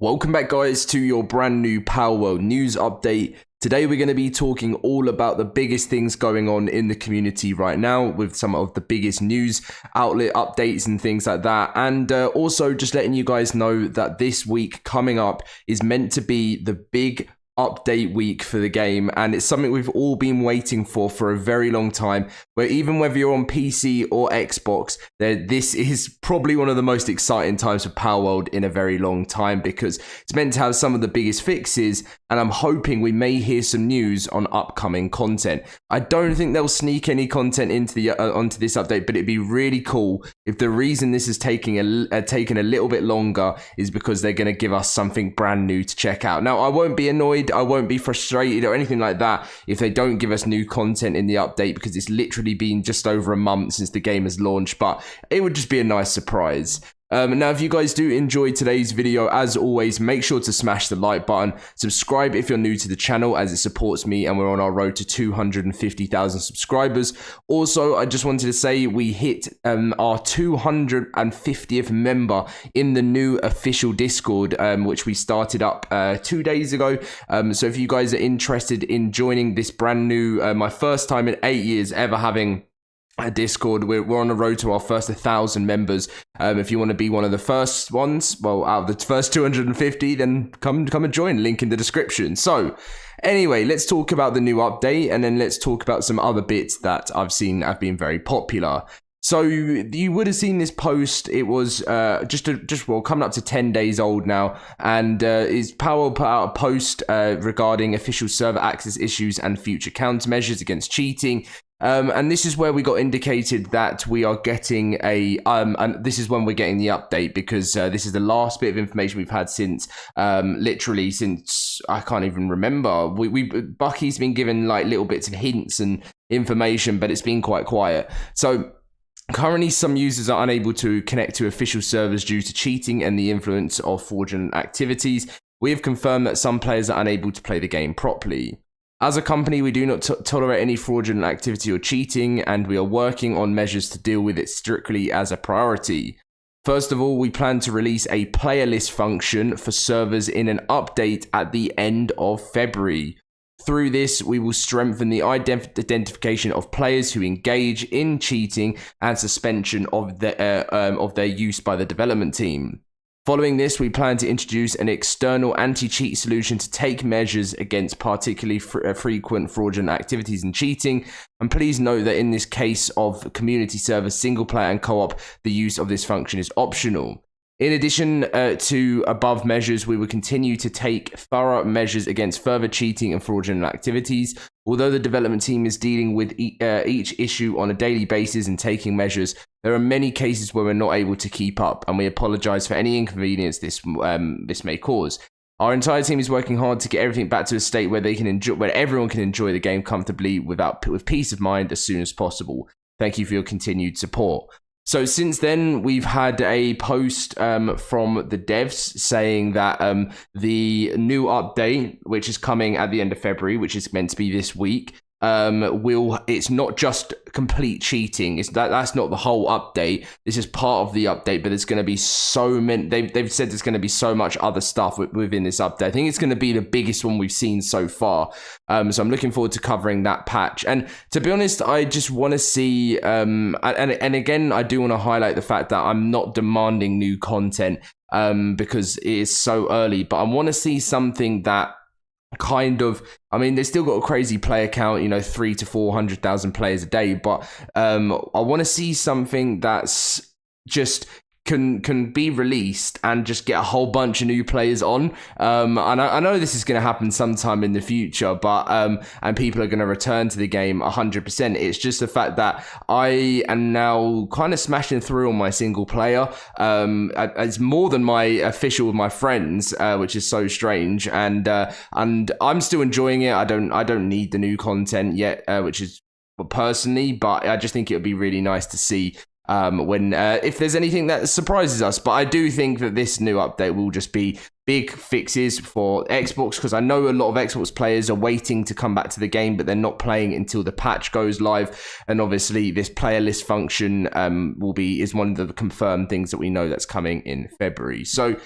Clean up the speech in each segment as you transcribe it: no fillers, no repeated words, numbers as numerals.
Welcome back, guys, to your brand new Palworld news update. Today we're going to be talking all about the biggest things going on in the community right now, with some of the biggest news outlet updates and things like that, and also just letting you guys know that this week coming up is meant to be the big update week for the game, and it's something we've all been waiting for a very long time, where even whether you're on PC or Xbox, this is probably one of the most exciting times for Palworld in a very long time, because it's meant to have some of the biggest fixes, and I'm hoping we may hear some news on upcoming content. I don't think they'll sneak any content into the onto this update, but it'd be really cool if the reason this is taking a little bit longer is because they're going to give us something brand new to check out. Now, I won't be annoyed, I won't be frustrated or anything like that if they don't give us new content in the update, because it's literally been just over a month since the game has launched, but it would just be a nice surprise. Now, if you guys do enjoy today's video, as always, make sure to smash the like button, subscribe if you're new to the channel, as it supports me, and we're on our road to 250,000 subscribers. Also, I just wanted to say we hit our 250th member in the new official Discord, which we started up 2 days ago. So if you guys are interested in joining this brand new, my first time in 8 years ever having a Discord, we're on the road to our first 1,000 members. If you want to be one of the first ones, well, out of the first 250, then come and join. Link in the description. So anyway, let's talk about the new update, and then let's talk about some other bits that I've seen have been very popular. So you would have seen this post. It was coming up to 10 days old now, and Palworld put out a post regarding official server access issues and future countermeasures against cheating. And this is where we got indicated that we are getting and this is when we're getting the update, because this is the last bit of information we've had since literally since I can't even remember. Bucky's been given like little bits of hints and information, but it's been quite quiet. So currently, some users are unable to connect to official servers due to cheating and the influence of fraudulent activities. We have confirmed that some players are unable to play the game properly. As a company, we do not tolerate any fraudulent activity or cheating, and we are working on measures to deal with it strictly as a priority. First of all, we plan to release a player list function for servers in an update at the end of February. Through this, we will strengthen the identification of players who engage in cheating and suspension of their use by the development team. Following this, we plan to introduce an external anti-cheat solution to take measures against particularly frequent fraudulent activities and cheating. And please note that in this case of community server, single player and co-op, the use of this function is optional. In addition to above measures, we will continue to take thorough measures against further cheating and fraudulent activities. Although the development team is dealing with each issue on a daily basis and taking measures, there are many cases where we're not able to keep up, and we apologize for any inconvenience this may cause. Our entire team is working hard to get everything back to a state where everyone can enjoy the game comfortably with peace of mind as soon as possible. Thank you for your continued support. So since then, we've had a post from the devs saying that the new update, which is coming at the end of February, which is meant to be this week, it's not just complete cheating. That's not the whole update. This is part of the update, but there's going to be so many. They've said there's going to be so much other stuff within this update. I think it's going to be the biggest one we've seen so far. So I'm looking forward to covering that patch. And to be honest, I just want to see. And again, I do want to highlight the fact that I'm not demanding new content because it is so early. But I want to see something that they still got a crazy player count, 300,000 to 400,000 players a day, but I want to see something that's just can be released and just get a whole bunch of new players on. And I know this is going to happen sometime in the future, but and people are going to return to the game 100%. It's just the fact that I am now kind of smashing through on my single player. It's more than my official with my friends, which is so strange. And I'm still enjoying it. I don't need the new content yet, which is personally, but I just think it would be really nice to see if there's anything that surprises us. But I do think that this new update will just be big fixes for Xbox, because I know a lot of Xbox players are waiting to come back to the game, but they're not playing until the patch goes live. And obviously this player list function is one of the confirmed things that we know that's coming in February. So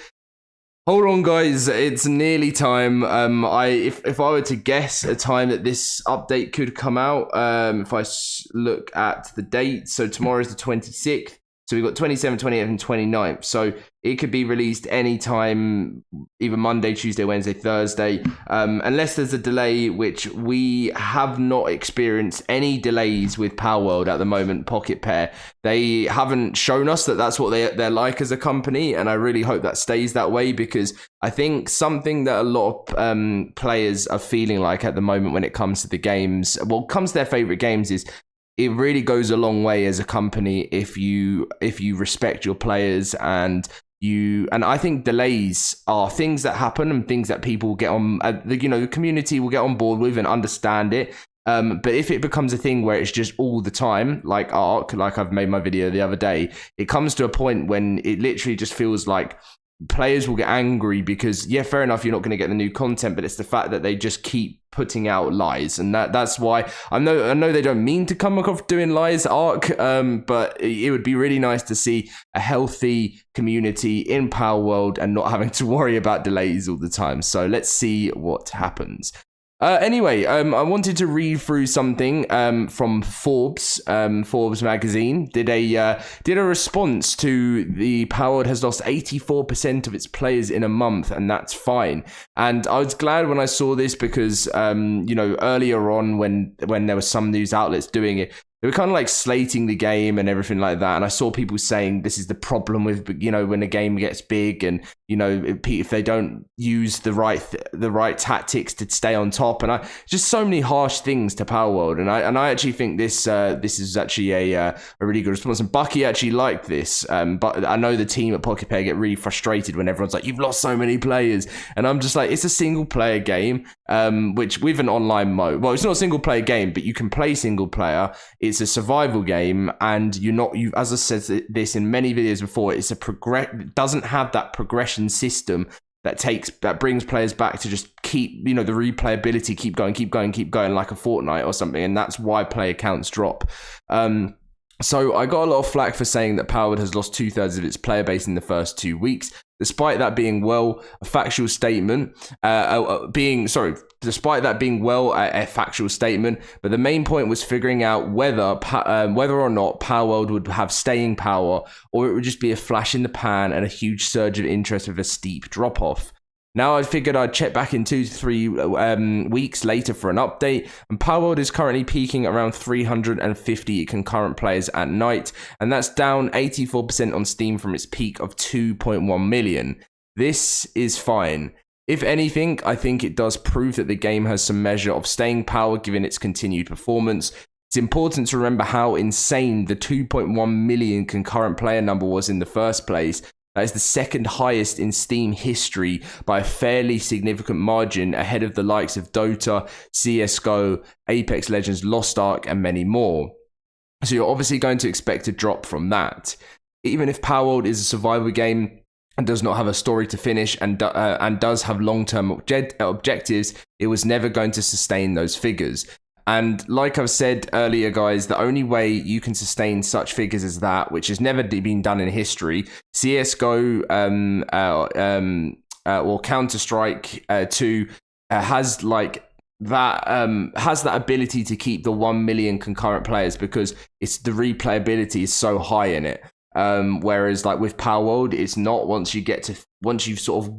Hold on, guys. It's nearly time. If I were to guess a time that this update could come out, if I look at the date, so tomorrow is the 26th. So we've got 27th, 28th, and 29th. So it could be released anytime, either Monday, Tuesday, Wednesday, Thursday, unless there's a delay, which we have not experienced any delays with Palworld at the moment, Pocket Pair. They haven't shown us that that's what they're like as a company, and I really hope that stays that way, because I think something that a lot of players are feeling like at the moment when it comes to the games, well, comes to their favorite games, is it really goes a long way as a company if you respect your players, and I think delays are things that happen and things that people get on, the community will get on board with and understand it. But if it becomes a thing where it's just all the time, like Ark, like I've made my video the other day, it comes to a point when it literally just feels like players will get angry because, yeah, fair enough, you're not going to get the new content, but it's the fact that they just keep putting out lies, and that's why I know they don't mean to come off doing lies, Ark, but it would be really nice to see a healthy community in Palworld and not having to worry about delays all the time. So let's see what happens. Anyway, I wanted to read through something from Forbes. Forbes magazine did a response to the Palworld has lost 84% of its players in a month, and that's fine. And I was glad when I saw this because earlier on when there was some news outlets doing it, they were kind of like slating the game and everything like that. And I saw people saying this is the problem with, when a game gets big and, if they don't use the right tactics to stay on top. And just so many harsh things to Palworld. And I actually think this is actually a really good response. And Bucky actually liked this. But I know the team at Pocket Pair get really frustrated when everyone's like, you've lost so many players. And I'm just like, it's a single player game, which with an online mode. Well, it's not a single player game, but you can play single player. It's a survival game, and you as I said this in many videos before, it doesn't have that progression system that brings players back to just keep, the replayability, keep going like a Fortnite or something, and that's why player counts drop. So I got a lot of flack for saying that Palworld has lost 2/3 of its player base in the first 2 weeks. Despite that being a factual statement, despite that being a factual statement, but the main point was figuring out whether or not Palworld would have staying power, or it would just be a flash in the pan and a huge surge of interest with a steep drop off. Now I figured I'd check back in 2 to 3 weeks later for an update, and Palworld is currently peaking around 350 concurrent players at night, and that's down 84% on Steam from its peak of 2.1 million. This is fine. If anything, I think it does prove that the game has some measure of staying power given its continued performance. It's important to remember how insane the 2.1 million concurrent player number was in the first place. That is the second highest in Steam history by a fairly significant margin, ahead of the likes of Dota, CSGO, Apex Legends, Lost Ark, and many more. So you're obviously going to expect a drop from that. Even if Palworld is a survival game and does not have a story to finish and does have long-term objectives, it was never going to sustain those figures. And like I've said earlier, guys, the only way you can sustain such figures as that, which has never been done in history, CSGO or Counter-Strike 2 has that ability to keep the 1 million concurrent players, because it's the replayability is so high in it. Whereas like with Palworld, it's not. Once you've sort of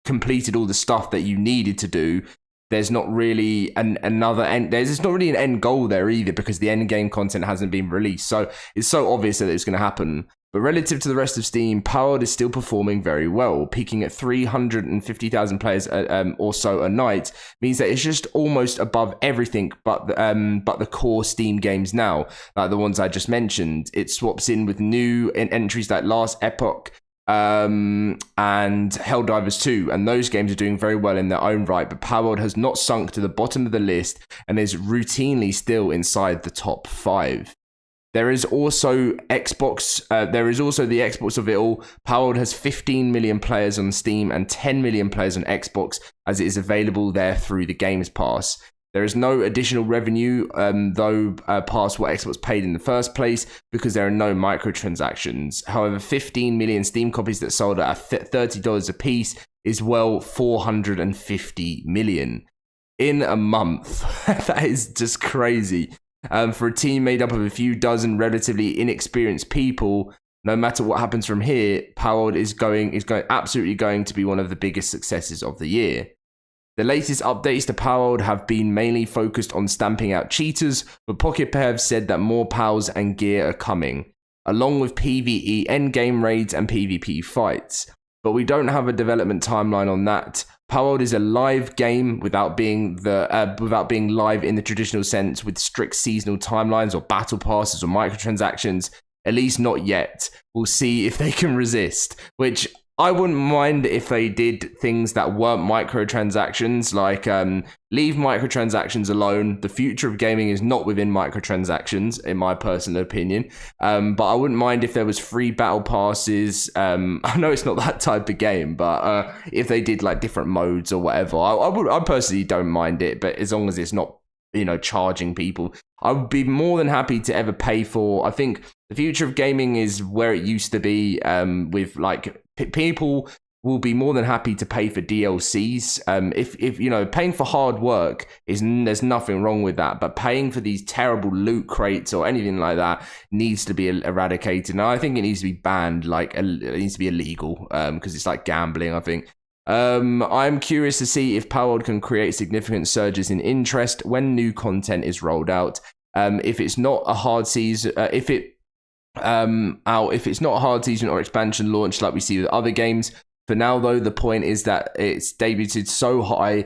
completed all the stuff that you needed to do, there's not really another end. There's not really an end goal there either, because the end game content hasn't been released. So it's so obvious that it's going to happen. But relative to the rest of Steam, Palworld is still performing very well, peaking at 350,000 players or so a night. Means that it's just almost above everything but the core Steam games now, like the ones I just mentioned. It swaps in with new entries like Last Epoch, and Helldivers 2, and those games are doing very well in their own right, but Palworld has not sunk to the bottom of the list and is routinely still inside the top 5. There is also Xbox. There is also the Xbox of it all. Palworld has 15 million players on Steam and 10 million players on Xbox, as it is available there through the Games Pass. There is no additional revenue, though, past what Xbox paid in the first place, because there are no microtransactions. However, 15 million Steam copies that sold at $30 a piece is well 450 million in a month. That is just crazy. For a team made up of a few dozen relatively inexperienced people, no matter what happens from here, Palworld is absolutely going to be one of the biggest successes of the year. The latest updates to Palworld have been mainly focused on stamping out cheaters, but Pocket Pair have said that more pals and gear are coming, along with PvE endgame raids and PvP fights. But we don't have a development timeline on that. Palworld is a live game without being live in the traditional sense with strict seasonal timelines or battle passes or microtransactions. At least not yet. We'll see if they can resist, which I wouldn't mind if they did things that weren't microtransactions, like leave microtransactions alone. The future of gaming is not within microtransactions, in my personal opinion. But I wouldn't mind if there was free battle passes. I know it's not that type of game, but if they did like different modes or whatever, I personally don't mind it. But as long as it's not, charging people, I would be more than happy to ever pay for. I think the future of gaming is where it used to be, with like people will be more than happy to pay for DLCs. If paying for hard work there's nothing wrong with that, but paying for these terrible loot crates or anything like that needs to be eradicated. And I think it needs to be banned, like it needs to be illegal, because it's like gambling, I think. I'm curious to see if Palworld can create significant surges in interest when new content is rolled out. If it's not a hard season, if it's not a hard season or expansion launch like we see with other games. For now, though, the point is that it's debuted so high,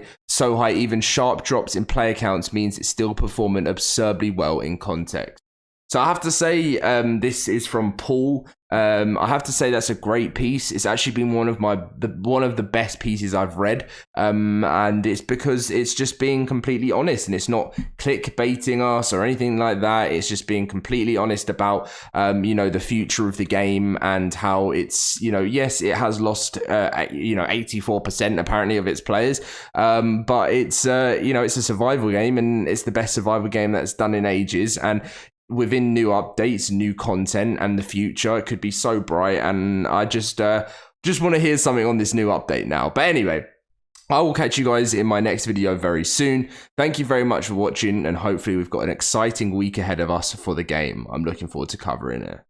even sharp drops in player counts means it's still performing absurdly well in context. So I have to say, this is from Paul. I have to say that's a great piece. It's actually been one of the best pieces I've read, and it's because it's just being completely honest, and it's not clickbaiting us or anything like that. It's just being completely honest about the future of the game and how it's yes, it has lost 84% apparently of its players, but it's it's a survival game, and it's the best survival game that's done in ages. And within new updates, new content, and the future, it could be so bright. And I just want to hear something on this new update now. But anyway, I will catch you guys in my next video very soon. Thank you very much for watching, and hopefully we've got an exciting week ahead of us for the game. I'm looking forward to covering it.